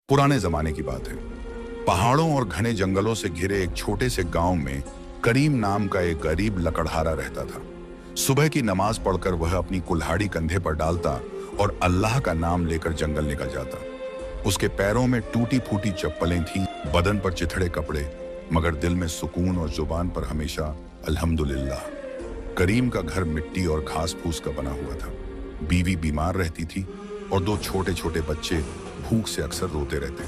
पुराने जमाने की बात है। पहाड़ों और घने जंगलों से घिरे एक छोटे से गांव में करीम नाम का एक गरीब लकड़हारा रहता था। सुबह की नमाज पढ़कर वह अपनी कुल्हाड़ी कंधे पर डालता और अल्लाह का नाम लेकर जंगल निकल जाता। उसके पैरों में टूटी फूटी चप्पलें थीं, बदन पर चिथड़े कपड़े, मगर दिल में सुकून और जुबान पर हमेशा अल्हम्दुलिल्लाह। करीम का घर मिट्टी और घास फूस का बना हुआ था। बीवी बीमार रहती थी और दो छोटे छोटे बच्चे भूख से अक्सर रोते रहते,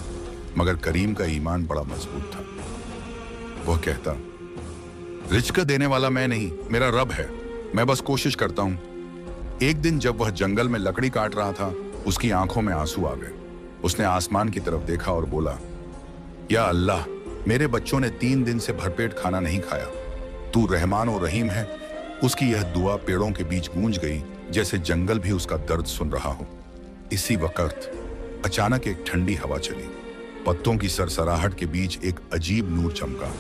मगर करीम का ईमान बड़ा मजबूत था। वह कहता, रिज़्क़ देने वाला मैं नहीं, मेरा रब है, मैं बस कोशिश करता हूं। एक दिन जब वह जंगल में लकड़ी काट रहा था, उसकी आंखों में आंसू आ गए। उसने आसमान की तरफ देखा और बोला, या अल्लाह, मेरे बच्चों ने 3 दिन से भरपेट खाना नहीं खाया, तू रहमान और रहीम है। उसकी यह दुआ पेड़ों के बीच गूंज गई, जैसे जंगल भी उसका दर्द सुन रहा हो। इसी वक्त अचानक एक ठंडी हवा चली। पत्तों की सरसराहट के बीच एक अजीब नूर चमका।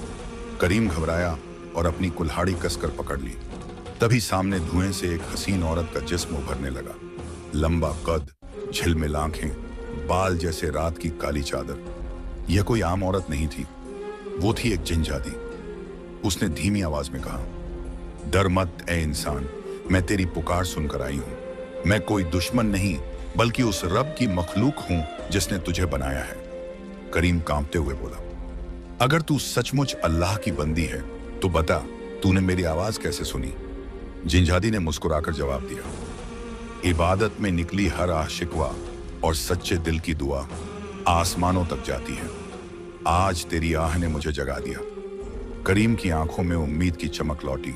करीम घबराया और अपनी कुल्हाड़ी कसकर पकड़ ली। तभी सामने धुएं से एक हसीन औरत का जिस्म उभरने लगा। लंबा कद, झिलमिल आंखें, बाल जैसे रात की काली चादर। यह कोई आम औरत नहीं थी, वो थी एक जिनजादी। उसने धीमी आवाज में कहा, डर मत ए इंसान, मैं तेरी पुकार सुनकर आई हूं। मैं कोई दुश्मन नहीं, बल्कि उस रब की मखलूक हूं जिसने तुझे बनाया है। करीम कांपते हुए बोला, अगर तू सचमुच अल्लाह की बंदी है तो बता, तूने मेरी आवाज कैसे सुनी? जिनजादी ने मुस्कुराकर जवाब दिया, इबादत में निकली हर आह शिकवा और सच्चे दिल की दुआ आसमानों तक जाती है। आज तेरी आह ने मुझे जगा दिया। करीम की आंखों में उम्मीद की चमक लौटी,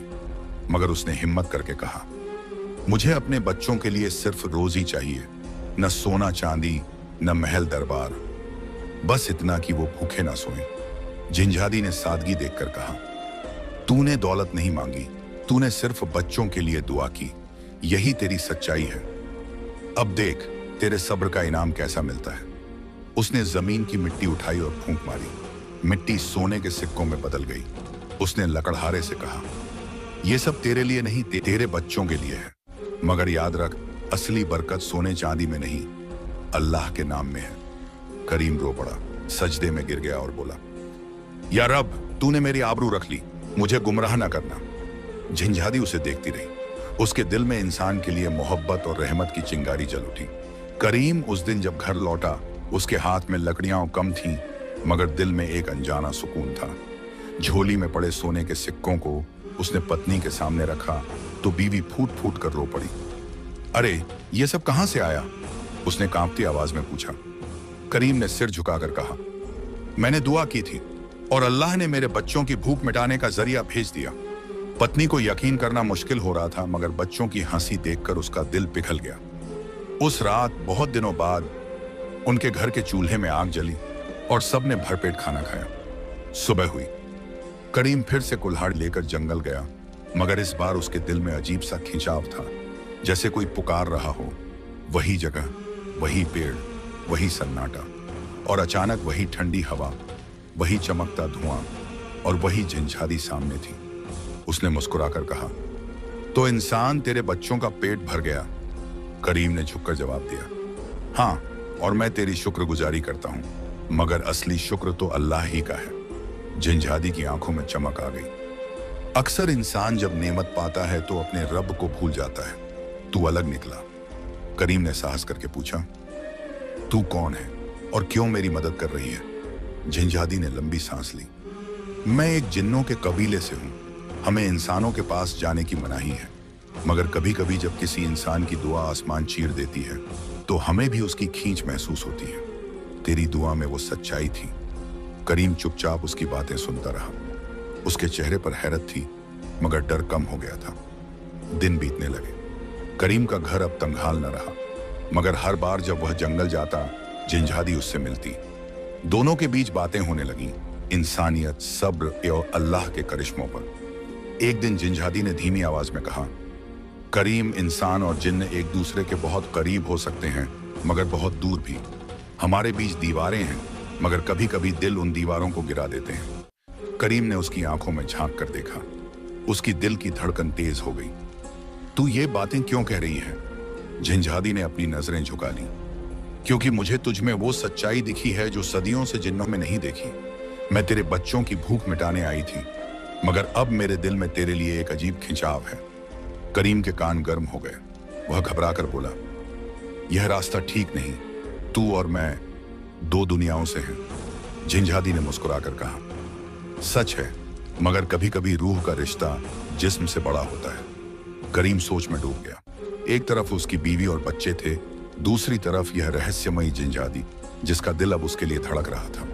मगर उसने हिम्मत करके कहा, मुझे अपने बच्चों के लिए सिर्फ रोजी चाहिए, न सोना चांदी, न महल दरबार, बस इतना कि वो भूखे ना सोएं। जिनजादी ने सादगी देखकर कहा, तूने दौलत नहीं मांगी, तूने सिर्फ बच्चों के लिए दुआ की, यही तेरी सच्चाई है। अब देख तेरे सब्र का इनाम कैसा मिलता है। उसने जमीन की मिट्टी उठाई और फूंक मारी। मिट्टी सोने के सिक्कों में बदल गई। उसने लकड़हारे से कहा, यह सब तेरे लिए नहीं, तेरे बच्चों के लिए है, मगर याद रख, असली बरकत सोने चांदी में नहीं, अल्लाह के नाम में है। करीम रो पड़ा, सजदे में गिर गया और बोला, या रब, तूने मेरी आबरू रख ली, मुझे गुमराह ना करना। जिनजादी उसे देखती रही। उसके दिल में इंसान के लिए मोहब्बत और रहमत की चिंगारी जल उठी। करीम उस दिन जब घर लौटा, उसके हाथ में लकड़ियां कम थीं, मगर दिल में एक अनजाना सुकून था। झोली में पड़े सोने के सिक्कों को उसने पत्नी के सामने रखा तो बीवी फूट फूट कर रो पड़ी। अरे ये सब कहां से आया? उसने कांपती आवाज में पूछा। करीम ने सिर झुकाकर कहा, मैंने दुआ की थी और अल्लाह ने मेरे बच्चों की भूख मिटाने का जरिया भेज दिया। पत्नी को यकीन करना मुश्किल हो रहा था, मगर बच्चों की हंसी देखकर उसका दिल पिघल गया। उस रात बहुत दिनों बाद उनके घर के चूल्हे में आग जली और सबने भरपेट खाना खाया। सुबह हुई। करीम फिर से कुल्हाड़ी लेकर जंगल गया, मगर इस बार उसके दिल में अजीब सा खिंचाव था, जैसे कोई पुकार रहा हो। वही जगह, वही पेड़, वही सन्नाटा, और अचानक वही ठंडी हवा, वही चमकता धुआं और वही जिनजादी सामने थी। उसने मुस्कुराकर कहा, तो इंसान, तेरे बच्चों का पेट भर गया? करीम ने झुककर जवाब दिया, हाँ, और मैं तेरी शुक्रगुजारी करता हूं, मगर असली शुक्र तो अल्लाह ही का है। जिनजादी की आंखों में चमक आ गई। अक्सर इंसान जब नेमत पाता है तो अपने रब को भूल जाता है। तू अलग निकला। करीम ने साहस करके पूछा, तू कौन है और क्यों मेरी मदद कर रही है? जिनजादी ने लंबी सांस ली। मैं एक जिन्नों के कबीले से हूं। हमें इंसानों के पास जाने की मनाही है, मगर कभी कभी जब किसी इंसान की दुआ आसमान चीर देती है तो हमें भी उसकी खींच महसूस होती है। तेरी दुआ में वो सच्चाई थी। करीम चुपचाप उसकी बातें सुनता रहा। उसके चेहरे पर हैरत थी, मगर डर कम हो गया था। दिन बीतने लगे। करीम का घर अब तंगहाल न रहा, मगर हर बार जब वह जंगल जाता, जिनजादी उससे मिलती। दोनों के बीच बातें होने लगीं, इंसानियत, सब्र और अल्लाह के करिश्मों पर। एक दिन जिनजादी ने धीमी आवाज में कहा, करीम, इंसान और जिन्न एक दूसरे के बहुत करीब हो सकते हैं, मगर बहुत दूर भी। हमारे बीच दीवारें हैं, मगर कभी कभी दिल उन दीवारों को गिरा देते हैं। करीम ने उसकी आंखों में झांक कर देखा। उसकी दिल की धड़कन तेज हो गई। तू ये बातें क्यों कह रही है? जिनजादी ने अपनी नजरें झुका ली। क्योंकि मुझे तुझ में वो सच्चाई दिखी है जो सदियों से जिन्नों में नहीं देखी। मैं तेरे बच्चों की भूख मिटाने आई थी, मगर अब मेरे दिल में तेरे लिए एक अजीब खिंचाव है। करीम के कान गर्म हो गए। वह घबरा कर बोला, यह रास्ता ठीक नहीं। तू और मैं दो दुनियाओं से हैं। झिंझादी ने मुस्कुराकर कहा, सच है, मगर कभी कभी रूह का रिश्ता जिस्म से बड़ा होता है। करीम सोच में डूब गया। एक तरफ उसकी बीवी और बच्चे थे, दूसरी तरफ यह रहस्यमयी झिंझादी जिसका दिल अब उसके लिए धड़क रहा था।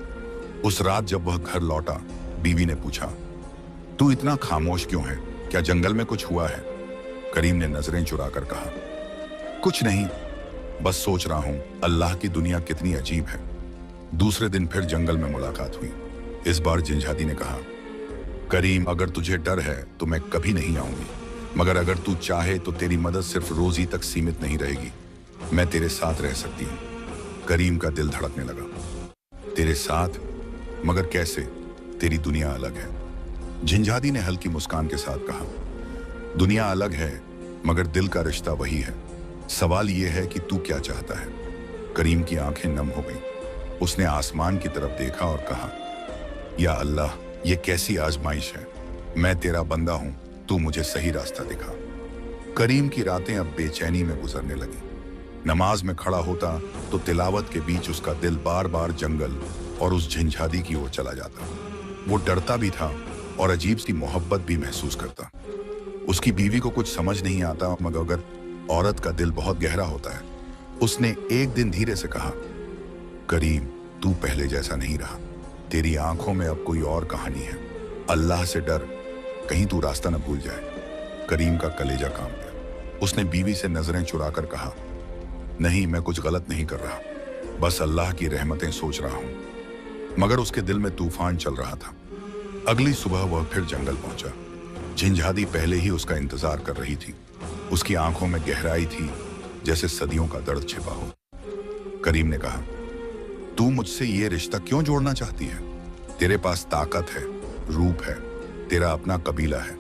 उस रात जब वह घर लौटा, बीवी ने पूछा, तू इतना खामोश क्यों है? क्या जंगल में कुछ हुआ है? करीम ने नजरें चुराकर कहा, कुछ नहीं, बस सोच रहा हूं अल्लाह की दुनिया कितनी अजीब है। दूसरे दिन फिर जंगल में मुलाकात हुई। इस बार झिंझादी ने कहा, करीम, अगर तुझे डर है तो मैं कभी नहीं आऊंगी, मगर अगर तू चाहे तो तेरी मदद सिर्फ रोजी तक सीमित नहीं रहेगी। मैं तेरे साथ रह सकती हूँ। करीम का दिल धड़कने लगा। तेरे साथ? मगर कैसे? तेरी दुनिया अलग है। झिंझादी ने हल्की मुस्कान के साथ कहा, दुनिया अलग है, मगर दिल का रिश्ता वही है। सवाल यह है कि तू क्या चाहता है? करीम की आंखें नम हो गईं। उसने आसमान की तरफ देखा और कहा, या अल्लाह, ये कैसी आजमाइश है। मैं तेरा बंदा हूं, तू मुझे सही रास्ता दिखा। करीम की रातें अब बेचैनी में गुजरने लगी। नमाज में खड़ा होता तो तिलावत के बीच उसका दिल बार बार जंगल और उस झिंझादी की ओर चला जाता। वो डरता भी था और अजीब सी मोहब्बत भी महसूस करता। उसकी बीवी को कुछ समझ नहीं आता, मगर अगर औरत का दिल बहुत गहरा होता है। उसने एक दिन धीरे से कहा, करीम, तू पहले जैसा नहीं रहा। तेरी आंखों में अब कोई और कहानी है। अल्लाह से डर, कहीं तू रास्ता न भूल जाए। करीम का कलेजा कांप गया। उसने बीवी से नजरें चुराकर कहा, नहीं, मैं कुछ गलत नहीं कर रहा, बस अल्लाह की रहमतें सोच रहा हूं। मगर उसके दिल में तूफान चल रहा था। अगली सुबह वह फिर जंगल पहुंचा। झिंझादी पहले ही उसका इंतजार कर रही थी। उसकी आंखों में गहराई थी, जैसे सदियों का दर्द छिपा हो। करीम ने कहा, तू मुझसे ये रिश्ता क्यों जोड़ना चाहती है? तेरे पास ताकत है, रूप है, तेरा अपना कबीला है।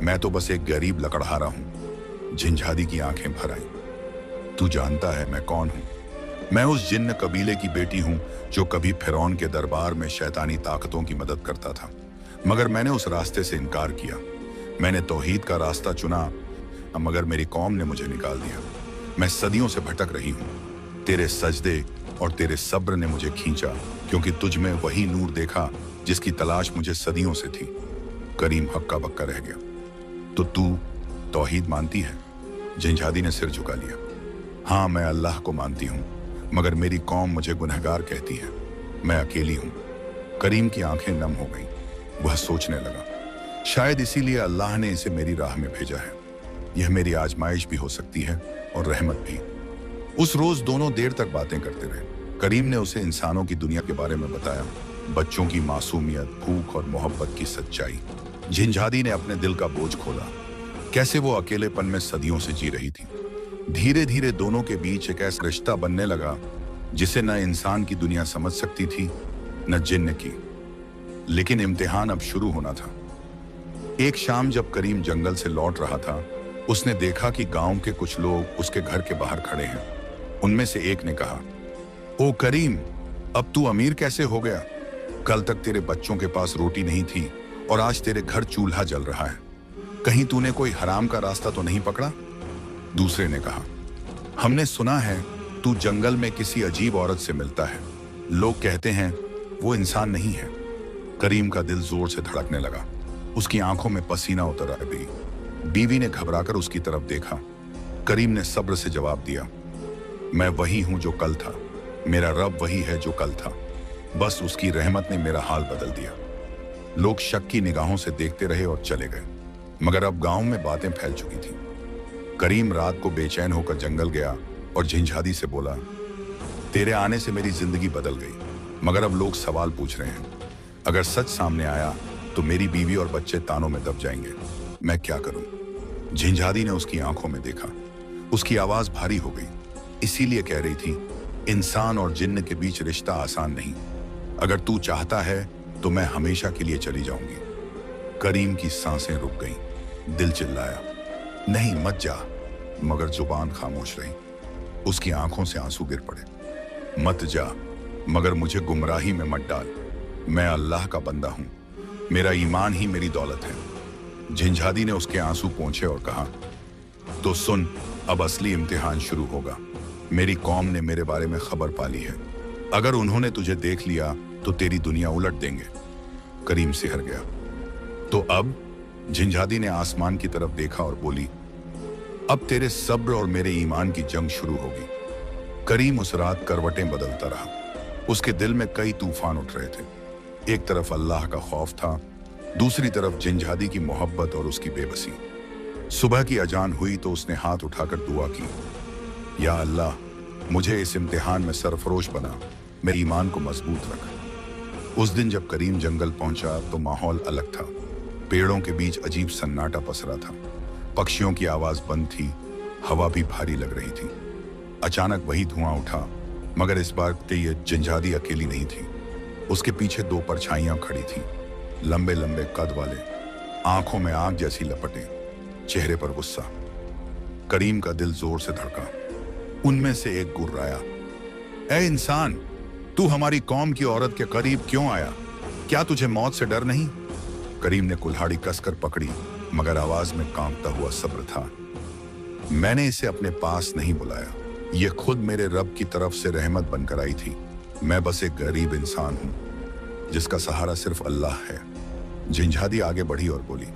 मैं तो बस एक गरीब लकड़हारा हूं। झिंझादी की आंखें भर आईं। तू जानता है मैं कौन हूं? मैं उस जिन्न कबीले की बेटी हूं जो कभी फिरौन के दरबार में शैतानी ताकतों की मदद करता था, मगर मैंने उस रास्ते से इनकार किया। मैंने तौहीद का रास्ता चुना, मगर मेरी कौम ने मुझे निकाल दिया। मैं सदियों से भटक रही हूं। तेरे सजदे और तेरे सब्र ने मुझे खींचा, क्योंकि तुझ में वही नूर देखा जिसकी तलाश मुझे सदियों से थी। करीम हक्का बक्का रह गया। तो तू तौहीद मानती है? झिंझादी ने सिर झुका लिया। हाँ, मैं अल्लाह को मानती हूँ, मगर मेरी कौम मुझे गुनहगार कहती है। मैं अकेली हूँ। करीम की आंखें नम हो गईं। वह सोचने लगा, शायद इसीलिए अल्लाह ने इसे मेरी राह में भेजा है। यह मेरी आजमाइश भी हो सकती है और रहमत भी। उस रोज दोनों देर तक बातें करते रहे। करीम ने उसे इंसानों की दुनिया के बारे में बताया, बच्चों की मासूमियत, भूख और मोहब्बत की सच्चाई। झिंझादी ने अपने दिल का बोझ खोला, कैसे वो अकेलेपन में सदियों से जी रही थी। धीरे धीरे दोनों के बीच एक ऐसा रिश्ता बनने लगा जिसे न इंसान की दुनिया समझ सकती थी, न जिन्न की। लेकिन इम्तिहान अब शुरू होना था। एक शाम जब करीम जंगल से लौट रहा था, उसने देखा कि गांव के कुछ लोग उसके घर के बाहर खड़े हैं। उनमें से एक ने कहा, ओ करीम, अब तू अमीर कैसे हो गया? कल तक तेरे बच्चों के पास रोटी नहीं थी और आज तेरे घर चूल्हा जल रहा है। कहीं तूने कोई हराम का रास्ता तो नहीं पकड़ा? दूसरे ने कहा, हमने सुना है तू जंगल में किसी अजीब औरत से मिलता है। लोग कहते हैं वो इंसान नहीं है। करीम का दिल जोर से धड़कने लगा। उसकी आंखों में पसीना उतर आ गई। बीवी ने घबराकर उसकी तरफ देखा। करीम ने सब्र से जवाब दिया, मैं वही हूं जो कल था। मेरा रब वही है जो कल था। बस उसकी रहमत ने मेरा हाल बदल दिया। लोग शक की निगाहों से देखते रहे और चले गए, मगर अब गांव में बातें फैल चुकी थी। करीम रात को बेचैन होकर जंगल गया और झिंझादी से बोला, तेरे आने से मेरी जिंदगी बदल गई, मगर अब लोग सवाल पूछ रहे हैं। अगर सच सामने आया तो मेरी बीवी और बच्चे तानों में दब जाएंगे। मैं क्या करूं? झिंझादी ने उसकी आंखों में देखा। उसकी आवाज भारी हो गई। इसीलिए कह रही थी, इंसान और जिन्न के बीच रिश्ता आसान नहीं। अगर तू चाहता है तो मैं हमेशा के लिए चली जाऊंगी। करीम की सांसें रुक गईं। दिल चिल्लाया, नहीं मत जा, मगर जुबान खामोश रही। उसकी आंखों से आंसू गिर पड़े। मत जा, मगर मुझे गुमराही में मत डाल। मैं अल्लाह का बंदा हूं, मेरा ईमान ही मेरी दौलत है। झिंझादी ने उसके आंसू पोंछे और कहा, तो सुन, अब असली इम्तिहान शुरू होगा। मेरी कौम ने मेरे बारे में खबर पाली है। अगर उन्होंने तुझे देख लिया तो तेरी दुनिया उलट देंगे। करीम सिहर गया। तो अब? झिंझादी ने आसमान की तरफ देखा और बोली, अब तेरे सब्र और मेरे ईमान की जंग शुरू होगी। करीम उस रात करवटें बदलता रहा। उसके दिल में कई तूफान उठ रहे थे। एक तरफ अल्लाह का खौफ था, दूसरी तरफ झिंझादी की मोहब्बत और उसकी बेबसी। सुबह की अजान हुई तो उसने हाथ उठाकर दुआ की, या अल्लाह, मुझे इस इम्तिहान में सरफरोश बना, मेरे ईमान को मजबूत रख। उस दिन जब करीम जंगल पहुंचा तो माहौल अलग था। पेड़ों के बीच अजीब सन्नाटा पसरा था। पक्षियों की आवाज बंद थी, हवा भी भारी लग रही थी। अचानक वही धुआं उठा, मगर इस बार ये झिंझादी अकेली नहीं थी। उसके पीछे दो परछाइयां खड़ी थीं, लंबे लंबे कद वाले, आंखों में आग जैसी लपटें, चेहरे पर गुस्सा। करीम का दिल जोर से धड़का। उनमें से एक गुर्राया, ए इंसान, तू हमारी कौम की औरत के करीब क्यों आया? क्या तुझे मौत से डर नहीं? करीम ने कुल्हाड़ी कसकर पकड़ी, मगर आवाज में कांपता हुआ सब्र था। मैंने इसे अपने पास नहीं बुलाया, ये खुद मेरे रब की तरफ से रहमत बनकर आई थी। मैं बस एक गरीब इंसान हूं जिसका सहारा सिर्फ अल्लाह है। झिंझादी आगे बढ़ी और बोली,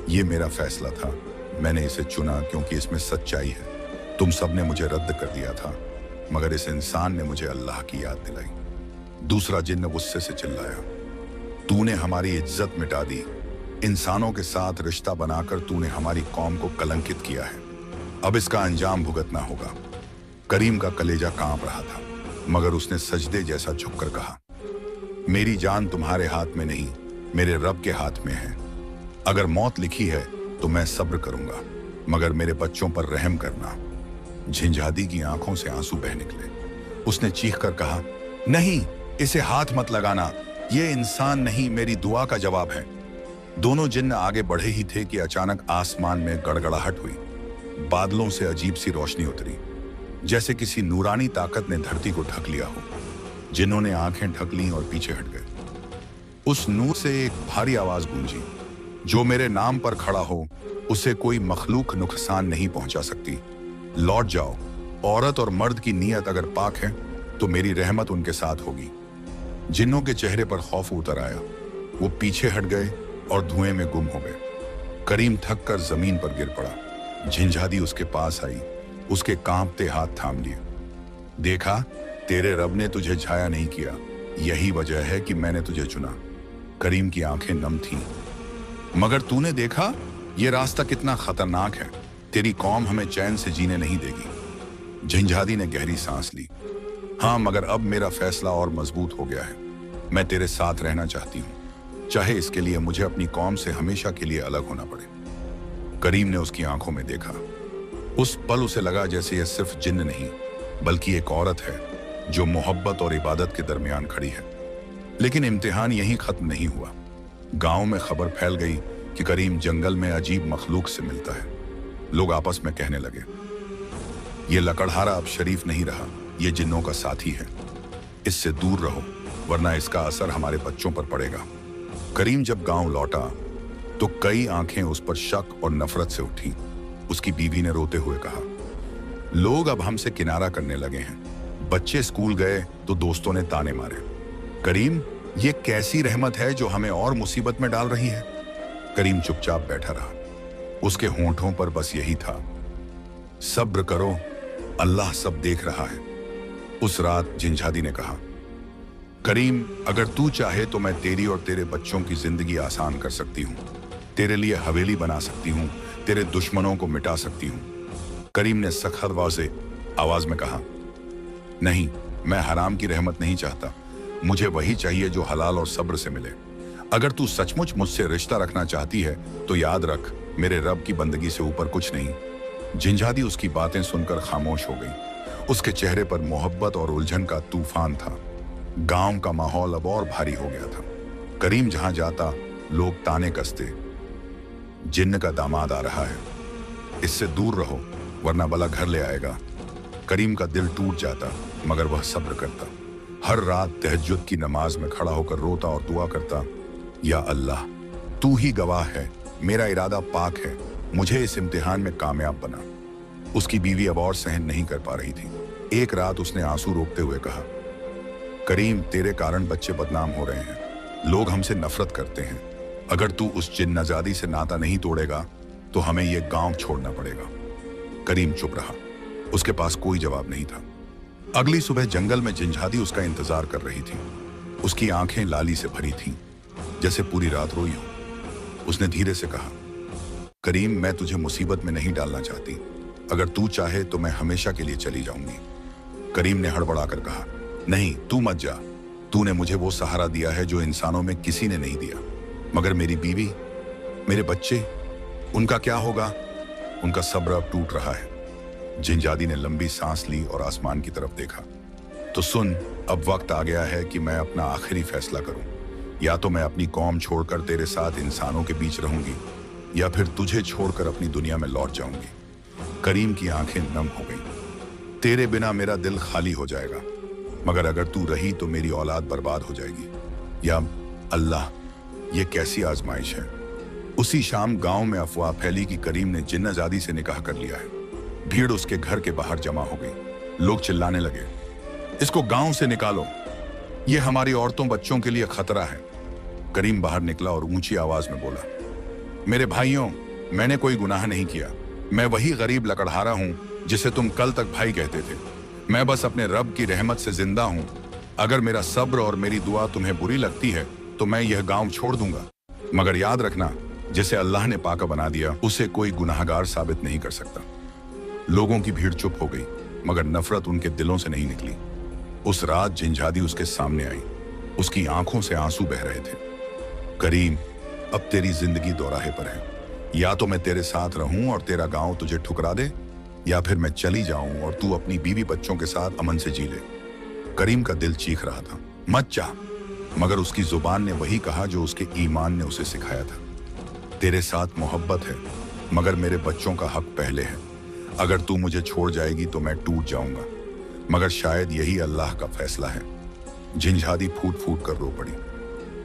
ये मेरा फैसला था। मैंने इसे चुना क्योंकि इसमें सच्चाई है। तुम सबने मुझे रद्द कर दिया था, मगर इस इंसान ने मुझे अल्लाह की याद दिलाई। दूसरा जिन्न गुस्से से चिल्लाया, तूने हमारी इज्जत मिटा दी। इंसानों के साथ रिश्ता बनाकर तूने हमारी कौम को कलंकित किया है। अब इसका अंजाम भुगतना होगा। करीम का कलेजा कांप रहा था, मगर उसने सजदे जैसा झुककर कहा, मेरी जान तुम्हारे हाथ में नहीं, मेरे रब के हाथ में है। अगर मौत लिखी है तो मैं सब्र करूंगा, मगर मेरे बच्चों पर रहम करना। झिंझादी की आंखों से आंसू बह निकले। उसने चीखकर कहा, नहीं, इसे हाथ मत लगाना। ये इंसान नहीं, मेरी दुआ का जवाब है। दोनों जिन्न आगे बढ़े ही थे कि अचानक आसमान में गड़गड़ाहट हुई। बादलों से अजीब सी रोशनी उतरी, जैसे किसी नूरानी ताकत ने धरती को ढक लिया हो। जिन्होंने आंखें ढक लीं और पीछे हट गए। उस नूर से एक भारी आवाज गूंजी, जो मेरे नाम पर खड़ा हो उसे कोई मखलूक नुकसान नहीं पहुंचा सकती। लौट जाओ। औरत और मर्द की नीयत अगर पाक है तो मेरी रहमत उनके साथ होगी। जिन्नों के चेहरे पर खौफ उतर आया। वो पीछे हट गए और धुएं में गुम हो गए। करीम थक कर जमीन पर गिर पड़ा। झिंझादी उसके पास आई, उसके कांपते हाथ थाम लिए। देखा, तेरे रब ने तुझे छाया नहीं किया, यही वजह है कि मैंने तुझे चुना। करीम की आंखें नम थीं। मगर तूने देखा, ये रास्ता कितना खतरनाक है। तेरी कौम हमें चैन से जीने नहीं देगी। झिंझादी ने गहरी सांस ली। हाँ, मगर अब मेरा फैसला और मजबूत हो गया है। मैं तेरे साथ रहना चाहती हूँ, चाहे इसके लिए मुझे अपनी कौम से हमेशा के लिए अलग होना पड़े। करीम ने उसकी आंखों में देखा। उस पल उसे लगा जैसे यह सिर्फ जिन्न नहीं, बल्कि एक औरत है जो मोहब्बत और इबादत के दरमियान खड़ी है। लेकिन इम्तिहान यहीं खत्म नहीं हुआ। गांव में खबर फैल गई कि करीम जंगल में अजीब मखलूक से मिलता है। लोग आपस में कहने लगे, ये लकड़हारा अब शरीफ नहीं रहा, ये जिन्नों का साथी है। इससे दूर रहो, वरना इसका असर हमारे बच्चों पर पड़ेगा। करीम जब गांव लौटा तो कई आंखें उस पर शक और नफरत से उठी। उसकी बीवी ने रोते हुए कहा, लोग अब हमसे किनारा करने लगे हैं। बच्चे स्कूल गए तो दोस्तों ने ताने मारे। करीम, ये कैसी रहमत है जो हमें और मुसीबत में डाल रही है? करीम चुपचाप बैठा रहा। उसके होंठों पर बस यही था, सब्र करो, अल्लाह सब देख रहा है। उस रात झिंझादी ने कहा, करीम, अगर तू चाहे तो मैं तेरी और तेरे बच्चों की जिंदगी आसान कर सकती हूँ। तेरे लिए हवेली बना सकती हूँ, तेरे दुश्मनों को मिटा सकती हूँ। करीम ने सख्त वाज़े आवाज में कहा, नहीं, मैं हराम की रहमत नहीं चाहता। मुझे वही चाहिए जो हलाल और सब्र से मिले। अगर तू सचमुच मुझसे रिश्ता रखना चाहती है तो याद रख, मेरे रब की बंदगी से ऊपर कुछ नहीं। झिंझादी उसकी बातें सुनकर खामोश हो गई। उसके चेहरे पर मोहब्बत और उलझन का तूफान था। गांव का माहौल अब और भारी हो गया था। करीम जहां जाता लोग ताने कसते, जिन्न का दामाद आ रहा है, इससे दूर रहो वरना बला घर ले आएगा। करीम का दिल टूट जाता। मगर वह सब्र करता। हर रात तहज्जुद की नमाज में खड़ा होकर रोता और दुआ करता, या अल्लाह, तू ही गवाह है, मेरा इरादा पाक है, मुझे इस इम्तिहान में कामयाब बना। उसकी बीवी अब और सहन नहीं कर पा रही थी। एक रात उसने आंसू रोकते हुए कहा, करीम, तेरे कारण बच्चे बदनाम हो रहे हैं, लोग हमसे नफरत करते हैं। अगर तू उस जिन्नजादी से नाता नहीं तोड़ेगा तो हमें यह गांव छोड़ना पड़ेगा। करीम चुप रहा, उसके पास कोई जवाब नहीं था। अगली सुबह जंगल में जिंझादी उसका इंतजार कर रही थी। उसकी आंखें लाली से भरी थीं, जैसे पूरी रात रोई हो। उसने धीरे से कहा, करीम, मैं तुझे मुसीबत में नहीं डालना चाहती। अगर तू चाहे तो मैं हमेशा के लिए चली जाऊंगी। करीम ने हड़बड़ाकर कहा, नहीं, तू मत जा। तूने मुझे वो सहारा दिया है जो इंसानों में किसी ने नहीं दिया। मगर मेरी बीवी, मेरे बच्चे, उनका क्या होगा? उनका सब्र अब टूट रहा है। जिंजादी ने लंबी सांस ली और आसमान की तरफ देखा। तो सुन, अब वक्त आ गया है कि मैं अपना आखिरी फैसला करूं। या तो मैं अपनी कौम छोड़कर तेरे साथ इंसानों के बीच रहूंगी, या फिर तुझे छोड़कर अपनी दुनिया में लौट जाऊंगी। करीम की आंखें नम हो गईं। तेरे बिना मेरा दिल खाली हो जाएगा, मगर अगर तू रही तो मेरी औलाद बर्बाद हो जाएगी। या अल्लाह, ये कैसी आजमाइश है। उसी शाम गांव में अफवाह फैली कि करीम ने जिन्नजादी से निकाह कर लिया है। भीड़ उसके घर के बाहर जमा हो गई। लोग चिल्लाने लगे, इसको गांव से निकालो, ये हमारी औरतों बच्चों के लिए खतरा है। करीम बाहर निकला और ऊंची आवाज में बोला, मेरे भाइयों, मैंने कोई गुनाह नहीं किया। मैं वही गरीब लकड़हारा हूं जिसे तुम कल तक भाई कहते थे। मैं बस अपने रब की रहमत से जिंदा हूं। अगर मेरा सब्र और मेरी दुआ तुम्हें बुरी लगती है तो मैं यह गांव छोड़ दूंगा। मगर याद रखना, जिसे अल्लाह ने पाका बना दिया उसे कोई गुनाहगार साबित नहीं कर सकता। लोगों की भीड़ चुप हो गई, मगर नफरत उनके दिलों से नहीं निकली। उस रात जिंझादी उसके सामने आई। उसकी आंखों से आंसू बह रहे थे। करीम, अब तेरी जिंदगी दोराहे पर है। या तो मैं तेरे साथ रहूं और तेरा गांव तुझे ठुकरा दे, या फिर मैं चली जाऊं और तू अपनी बीवी बच्चों के साथ अमन से जी ले। करीम का दिल चीख रहा था, मत जा। मगर उसकी जुबान ने वही कहा जो उसके ईमान ने उसे सिखाया था। तेरे साथ मोहब्बत है, मगर मेरे बच्चों का हक पहले है। अगर तू मुझे छोड़ जाएगी तो मैं टूट जाऊंगा, मगर शायद यही अल्लाह का फैसला है। जिंझादी फूट फूट कर रो पड़ी।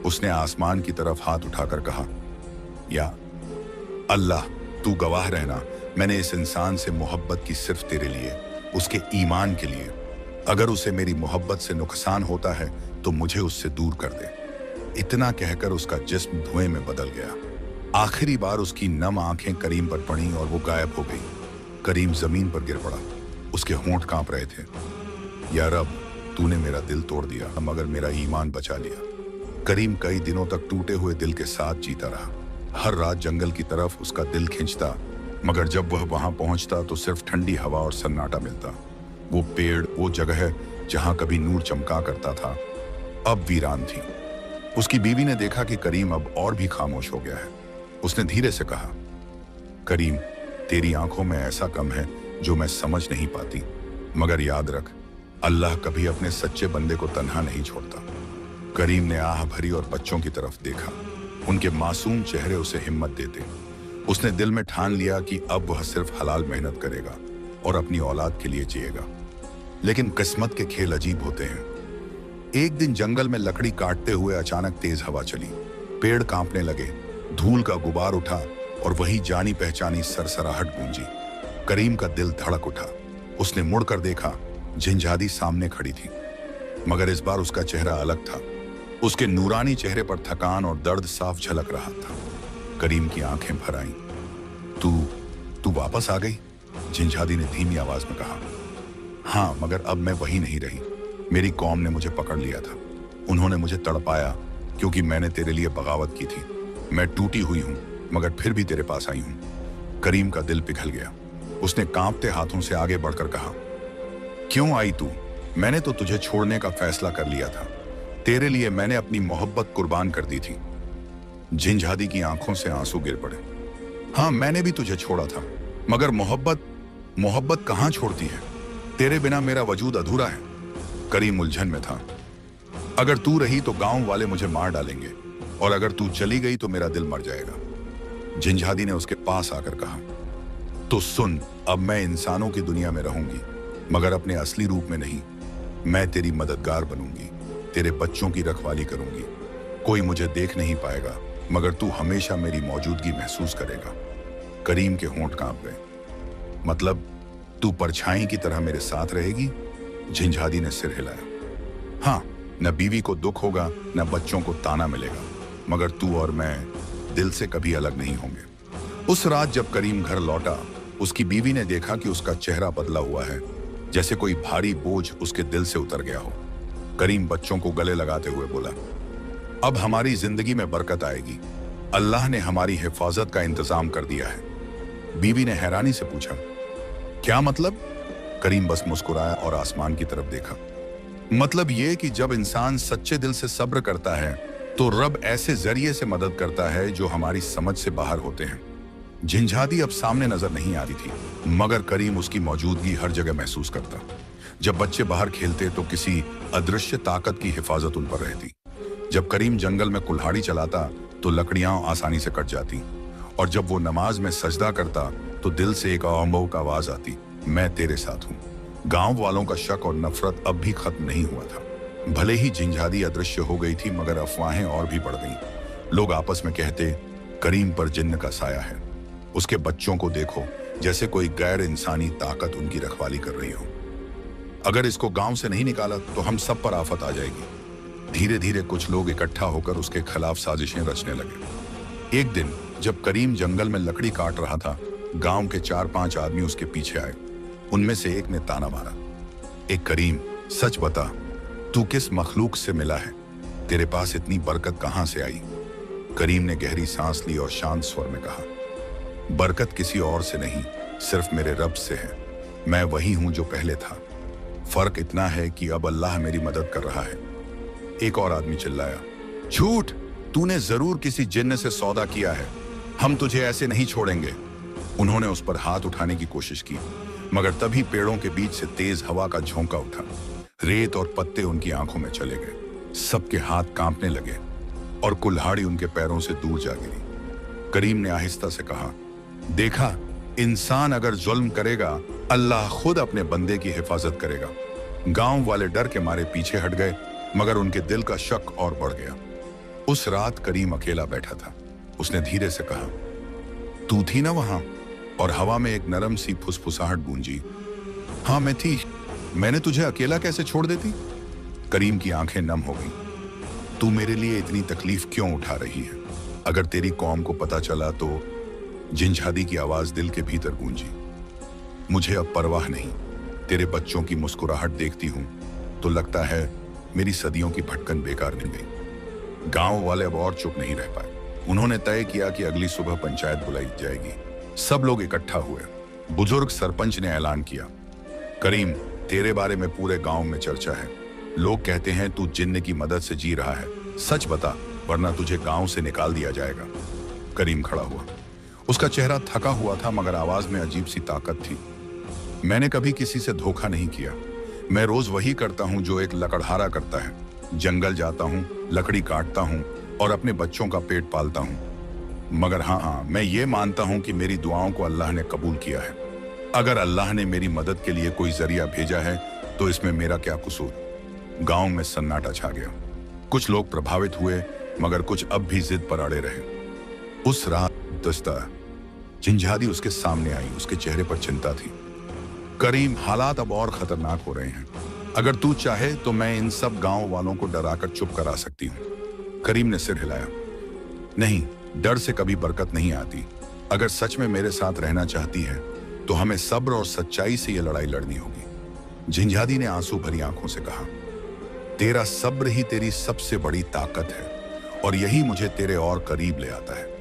उसने आसमान की तरफ हाथ उठाकर कहा, या अल्लाह, तू गवाह रहना, मैंने इस इंसान से मोहब्बत की सिर्फ तेरे लिए, उसके ईमान के लिए। अगर उसे मेरी मोहब्बत से नुकसान होता है तो मुझे उससे दूर कर दे। इतना कहकर उसका जिस्म धुएं में बदल गया। आखिरी बार उसकी नम आंखें करीम पर पड़ी और वो गायब हो गई। करीम जमीन पर गिर पड़ा। उसके होंठ कांप रहे थे। या रब, तूने मेरा दिल तोड़ दिया, मगर मेरा ईमान बचा लिया। करीम कई दिनों तक टूटे हुए दिल के साथ जीता रहा। हर रात जंगल की तरफ उसका दिल खिंचता, मगर जब वह वहां पहुंचता तो सिर्फ ठंडी हवा और सन्नाटा मिलता। वो पेड़, वो जगह जहां कभी नूर चमका करता था, अब वीरान थी। उसकी बीवी ने देखा कि करीम अब और भी खामोश हो गया है। उसने धीरे से कहा, करीम, तेरी आंखों में ऐसा कम है जो मैं समझ नहीं पाती, मगर याद रख, अल्लाह कभी अपने सच्चे बंदे को तन्हा नहीं छोड़ता। करीम ने आह भरी और बच्चों की तरफ देखा। उनके मासूम चेहरे उसे हिम्मत देते। उसने दिल में ठान लिया कि अब वह सिर्फ हलाल मेहनत करेगा और अपनी औलाद के लिए जिएगा। लेकिन किस्मत के खेल अजीब होते हैं। एक दिन जंगल में लकड़ी काटते हुए अचानक तेज हवा चली। पेड़ कांपने लगे, धूल का गुबार उठा और वही जानी पहचानी सरसराहट गूंजी। करीम का दिल धड़क उठा। उसने मुड़कर देखा, जिंझादी सामने खड़ी थी, मगर इस बार उसका चेहरा अलग था। उसके नूरानी चेहरे पर थकान और दर्द साफ झलक रहा था। करीम की आंखें भर आईं। तू वापस आ गई? जिंझादी ने धीमी आवाज में कहा। हाँ, मगर अब मैं वही नहीं रही। मेरी कौम ने मुझे पकड़ लिया था। उन्होंने मुझे तड़पाया क्योंकि मैंने तेरे लिए बगावत की थी। मैं टूटी हुई हूं, मगर फिर भी तेरे पास आई हूं। करीम का दिल पिघल गया। उसने कांपते हाथों से आगे बढ़कर कहा, क्यों आई तू? मैंने तो तुझे छोड़ने का फैसला कर लिया था। तेरे लिए मैंने अपनी मोहब्बत कुर्बान कर दी थी। जिंझादी की आंखों से आंसू गिर पड़े। हाँ, मैंने भी तुझे छोड़ा था, मगर मोहब्बत कहां छोड़ती है? तेरे बिना मेरा वजूद अधूरा है। करीम उलझन में था। अगर तू रही तो गांव वाले मुझे मार डालेंगे, और अगर तू चली गई तो मेरा दिल मर जाएगा। जिंझादी ने उसके पास आकर कहा, तो सुन, अब मैं इंसानों की दुनिया में रहूंगी, मगर अपने असली रूप में नहीं। मैं तेरी मददगार बनूंगी, तेरे बच्चों की रखवाली करूंगी। कोई मुझे देख नहीं पाएगा, मगर तू हमेशा मेरी मौजूदगी महसूस करेगा। करीम के होंठ कांप गए। मतलब तू परछाई की तरह मेरे साथ रहेगी? झंझादी ने सिर हिलाया। हाँ, न बीवी को दुख होगा, न बच्चों को ताना मिलेगा, मगर तू और मैं दिल से कभी अलग नहीं होंगे। उस रात जब करीम घर लौटा, उसकी बीवी ने देखा कि उसका चेहरा बदला हुआ है, जैसे कोई भारी बोझ उसके दिल से उतर गया हो। करीम बच्चों को गले लगाते हुए बोला, अब हमारी जिंदगी में बरकत आएगी। अल्लाह ने हमारी हिफाजत का इंतजाम कर दिया है। बीवी ने हैरानी से पूछा, क्या मतलब? करीम बस मुस्कुराया और आसमान की तरफ देखा। मतलब ये कि जब इंसान सच्चे दिल से सब्र करता है तो रब ऐसे जरिए से मदद करता है जो हमारी समझ से बाहर होते हैं। झंझादी अब सामने नजर नहीं आ रही थी, मगर करीम उसकी मौजूदगी हर जगह महसूस करता। जब बच्चे बाहर खेलते तो किसी अदृश्य ताकत की हिफाजत उन पर रहती। जब करीम जंगल में कुल्हाड़ी चलाता तो लकड़ियां आसानी से कट जाती, और जब वो नमाज में सजदा करता तो दिल से एक अमोक आवाज आती, मैं तेरे साथ हूँ। गांव वालों का शक और नफरत अब भी खत्म नहीं हुआ था। भले ही झंझादी अदृश्य हो गई थी, मगर अफवाहें और भी बढ़ गईं। लोग आपस में कहते, करीम पर जिन्न का साया है। उसके बच्चों को देखो, जैसे कोई गैर इंसानी ताकत उनकी रखवाली कर रही हो। अगर इसको गांव से नहीं निकाला तो हम सब पर आफत आ जाएगी। धीरे धीरे कुछ लोग इकट्ठा होकर उसके खिलाफ साजिशें रचने लगे। एक दिन जब करीम जंगल में लकड़ी काट रहा था, गांव के 4-5 आदमी उसके पीछे आए। उनमें से एक ने ताना मारा, एक करीम, सच बता, तू किस मखलूक से मिला है? तेरे पास इतनी बरकत कहां से आई? करीम ने गहरी सांस ली और शांत स्वर में कहा, बरकत किसी और से नहीं, सिर्फ मेरे रब से है। मैं वही हूं जो पहले था। फर्क इतना है कि अब अल्लाह मेरी मदद कर रहा है। एक और आदमी चिल्लाया, झूठ, तूने जरूर किसी जिन्न से सौदा किया है। हम तुझे ऐसे नहीं छोड़ेंगे। उन्होंने उस पर हाथ उठाने की कोशिश की, मगर तभी पेड़ों के बीच से तेज हवा का झोंका उठा। रेत और पत्ते उनकी आंखों में चले गए। सबके हाथ कांपने लगे और कुल्हाड़ी उनके पैरों से दूर जा गिरी। करीम ने आहिस्ता से कहा, देखा, इंसान अगर जुल्म करेगा, अल्लाह खुद अपने बंदे की हिफाजत करेगा। गांव वाले डर के मारे पीछे हट गए, मगर उनके दिल का शक और बढ़ गया। उस रात करीम अकेला बैठा था। उसने धीरे से कहा, तू थी ना वहां? और हवा में एक नरम सी फुसफुसाहट गूंजी। हाँ, मैं थी। मैंने तुझे अकेला कैसे छोड़ देती? करीम की आंखें नम हो गईं। तू मेरे लिए इतनी तकलीफ क्यों उठा रही है? अगर तेरी कौम को पता चला तो? झंझादी की आवाज दिल के भीतर गूंजी। मुझे अब परवाह नहीं। तेरे बच्चों की मुस्कुराहट देखती हूं तो लगता है मेरी सदियों की भटकन बेकार नहीं गई। गांव वाले अब और चुप नहीं रह पाए। उन्होंने तय किया कि अगली सुबह पंचायत बुलाई जाएगी। सब लोग इकट्ठा हुए। बुजुर्ग सरपंच ने ऐलान किया, करीम, तेरे बारे में पूरे गांव में चर्चा है। लोग कहते हैं तू जिन्न की मदद से जी रहा है। सच बता, वरना तुझे गांव से निकाल दिया जाएगा। करीम खड़ा हुआ। उसका चेहरा थका हुआ था, मगर आवाज में अजीब सी ताकत थी। मैंने कभी किसी से धोखा नहीं किया। मैं रोज वही करता हूं जो एक लकड़हारा करता है। जंगल जाता हूं, लकड़ी काटता हूं और अपने बच्चों का पेट पालता हूं। मगर हाँ, मैं ये मानता हूं कि मेरी दुआओं को अल्लाह ने कबूल किया है। अगर अल्लाह ने मेरी मदद के लिए कोई जरिया भेजा है तो इसमें मेरा क्या कसूर? गांव में सन्नाटा छा गया। कुछ लोग प्रभावित हुए, मगर कुछ अब भी जिद पर अड़े रहे। उस रात दस्ता झंझादी उसके सामने आई। उसके चेहरे पर चिंता थी। करीम, हालात अब और खतरनाक हो रहे हैं। अगर तू चाहे तो मैं इन सब गांव वालों को डराकर चुप करा सकती हूँ। करीम ने सिर हिलाया। नहीं, डर से कभी बरकत नहीं आती। अगर सच में मेरे साथ रहना चाहती है तो हमें सब्र और सच्चाई से यह लड़ाई लड़नी होगी। झंझादी ने आंसू भरी आंखों से कहा, तेरा सब्र ही तेरी सबसे बड़ी ताकत है और यही मुझे तेरे और करीब ले आता है।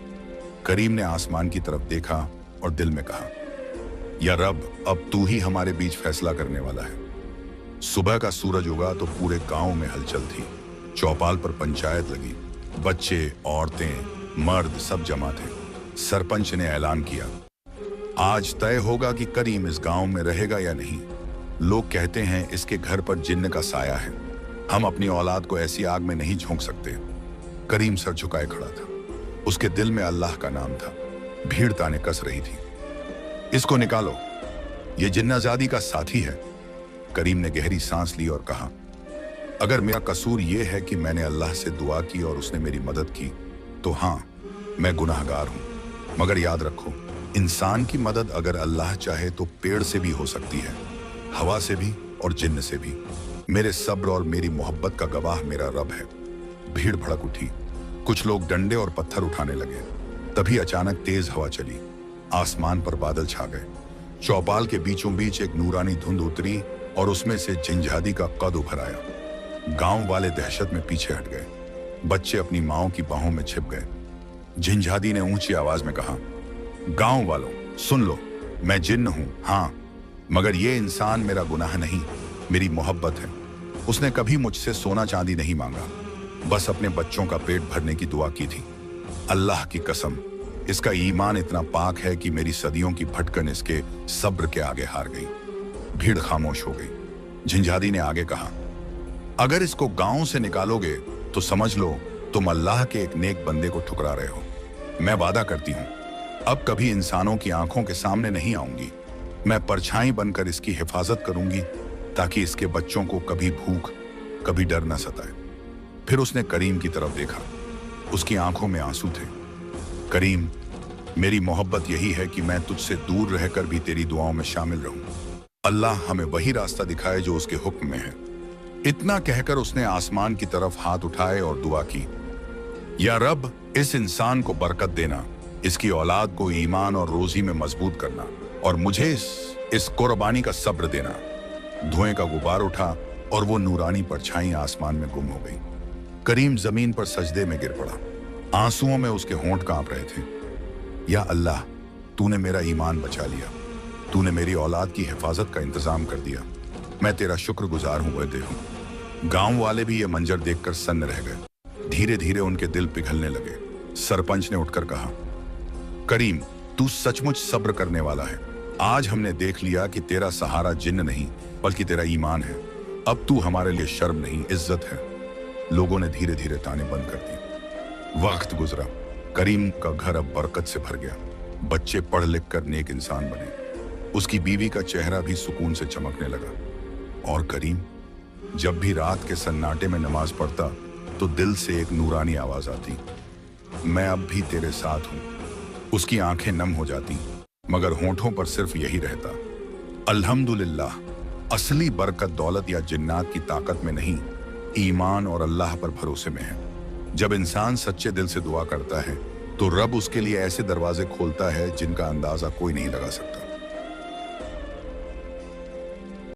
करीम ने आसमान की तरफ देखा और दिल में कहा, या रब, अब तू ही हमारे बीच फैसला करने वाला है। सुबह का सूरज उगा तो पूरे गांव में हलचल थी। चौपाल पर पंचायत लगी। बच्चे, औरतें, मर्द सब जमा थे। सरपंच ने ऐलान किया, आज तय होगा कि करीम इस गांव में रहेगा या नहीं। लोग कहते हैं इसके घर पर जिन्न का साया है। हम अपनी औलाद को ऐसी आग में नहीं झोंक सकते। करीम सर झुकाए खड़ा था। उसके दिल में अल्लाह का नाम था। भीड़ ताने कस रही थी, इसको निकालो, ये जिन्नाजादी का साथी है। करीम ने गहरी सांस ली और कहा, अगर मेरा कसूर यह है कि मैंने अल्लाह से दुआ की और उसने मेरी मदद की, तो हाँ, मैं गुनाहगार हूं। मगर याद रखो, इंसान की मदद अगर अल्लाह चाहे तो पेड़ से भी हो सकती है, हवा से भी और जिन्न से भी। मेरे सब्र और मेरी मोहब्बत का गवाह मेरा रब है। भीड़ भड़क उठी, कुछ लोग डंडे और पत्थर उठाने लगे। तभी अचानक तेज हवा चली, आसमान पर बादल छा गए। चौपाल के बीचों बीच एक नूरानी धुंध उतरी और उसमें से झंझादी का कद उभर आया। गांव वाले दहशत में पीछे हट गए, बच्चे अपनी माओं की बाहों में छिप गए। झंझादी ने ऊंची आवाज में कहा, गांव वालों सुन लो, मैं जिन्न हूं, हाँ, मगर ये इंसान मेरा गुनाह नहीं, मेरी मोहब्बत है। उसने कभी मुझसे सोना चांदी नहीं मांगा, बस अपने बच्चों का पेट भरने की दुआ की थी। अल्लाह की कसम, इसका ईमान इतना पाक है कि मेरी सदियों की भटकन इसके सब्र के आगे हार गई। भीड़ खामोश हो गई। झंझादी ने आगे कहा, अगर इसको गांव से निकालोगे तो समझ लो तुम अल्लाह के एक नेक बंदे को ठुकरा रहे हो। मैं वादा करती हूं, अब कभी इंसानों की आंखों के सामने नहीं आऊंगी। मैं परछाई बनकर इसकी हिफाजत करूंगी ताकि इसके बच्चों को कभी भूख, कभी डर न सताए। फिर उसने करीम की तरफ देखा, उसकी आंखों में आंसू थे। करीम, मेरी मोहब्बत यही है कि मैं तुझसे दूर रहकर भी तेरी दुआओं में शामिल रहूं। अल्लाह हमें वही रास्ता दिखाए जो उसके हुक्म में है। इतना कहकर उसने आसमान की तरफ हाथ उठाए और दुआ की, या रब, इस इंसान को बरकत देना, इसकी औलाद को ईमान और रोजी में मजबूत करना, और मुझे इस कुर्बानी का सब्र देना। धुएं का गुबार उठा और वो नूरानी परछाई आसमान में गुम हो गई। करीम जमीन पर सजदे में गिर पड़ा, आंसुओं में उसके होंठ कांप रहे थे। या अल्लाह, तूने मेरा ईमान बचा लिया, तूने मेरी औलाद की हिफाजत का इंतजाम कर दिया। मैं तेरा शुक्रगुजार हूं वह देहूं। गांव वाले भी ये मंजर देखकर सन्न रह गए। धीरे धीरे उनके दिल पिघलने लगे। सरपंच ने उठकर कहा, करीम, तू सचमुच सब्र करने वाला है। आज हमने देख लिया कि तेरा सहारा जिन्न नहीं बल्कि तेरा ईमान है। अब तू हमारे लिए शर्म नहीं, इज्जत है। लोगों ने धीरे धीरे ताने बंद कर दिए। वक्त गुजरा, करीम का घर अब बरकत से भर गया। बच्चे पढ़ लिख कर नेक इंसान बने। उसकी बीवी का चेहरा भी सुकून से चमकने लगा। और करीम जब भी रात के सन्नाटे में नमाज पढ़ता तो दिल से एक नूरानी आवाज आती, मैं अब भी तेरे साथ हूं। उसकी आंखें नम हो जाती, मगर होंठों पर सिर्फ यही रहता, अल्हम्दुलिल्लाह। असली बरकत दौलत या जिन्नात की ताकत में नहीं, ईमान और अल्लाह पर भरोसे में है। जब इंसान सच्चे दिल से दुआ करता है तो रब उसके लिए ऐसे दरवाजे खोलता है जिनका अंदाजा कोई नहीं लगा सकता।